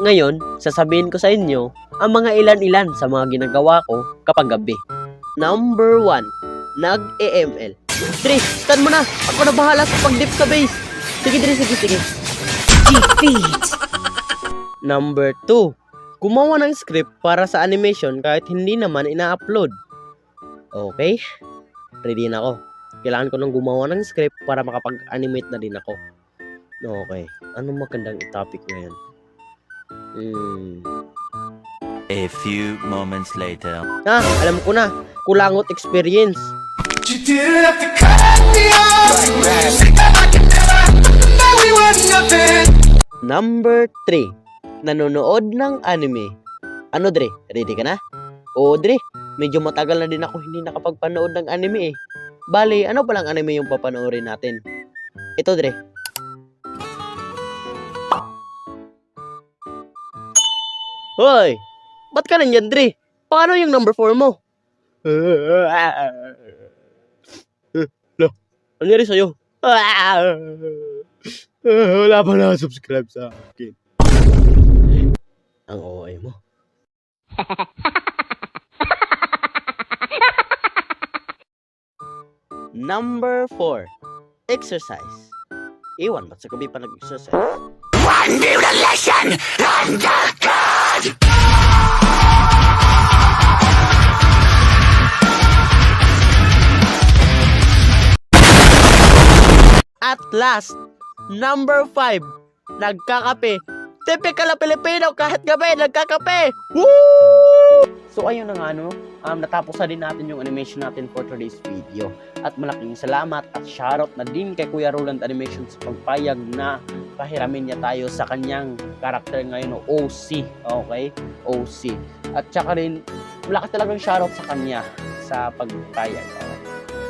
Ngayon, sasabihin ko sa inyo ang mga ilan-ilan sa mga ginagawa ko kapag gabi. Number 1, nag-EML. Dre, stand mo na! Ako na bahala sa pag-dip sa base! Sige, Dre, sige. Defeat. Number 2, gumawa ng script para sa animation kahit hindi naman ina-upload. Okay? Ready na ako. Kailangan ko nang gumawa ng script para makapag-animate na din ako. Okay. Anong magandang topic ngayon? A few moments later. Alam ko na. Kulangot experience. You didn't have to cut me off. Say that I can never know we were nothing. Number 3, nanonood ng anime. Ano, Dre? Ready ka na? Oo, Dre. Medyo matagal na din ako hindi nakapagpanood ng anime eh. Bali, ano palang anime yung papanoorin natin? Ito, Dre. Hoy! Ba't ka nandyan, Dre? Paano yung number 4 mo? Lo, ano nangyari sa'yo? Wala pa na-subscribe sa akin. Ang OA mo. Number 4, exercise. Iwan, ba't sa gabi pa nag-exercise? One mutilation under God. At last, number 5, nagkakape. Typical na Pilipino, kahit gabi, nagkakape! Woo! So ayun na nga, natapos na din natin yung animation natin for today's video. At malaking salamat at shoutout na din kay Kuya Roland Animations sa pagpayag na pahiramin niya tayo sa kanyang karakter ngayon, OC. Okay? OC. At saka rin, malaki talagang shoutout sa kanya sa pagpayag. Okay?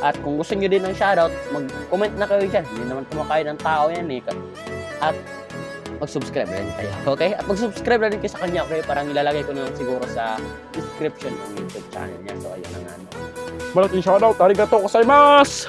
At kung gusto nyo din ng shoutout, mag-comment na kayo dyan. Hindi naman kumakain ng tao yan eh. At mag-subscribe na rin kayo. Okay? At mag-subscribe na rin kayo sa kanya. Okay? Parang ilalagay ko na lang siguro sa description ng YouTube channel niya. So, ayun na nga. Malaking shoutout. Arigatou gozaimasu!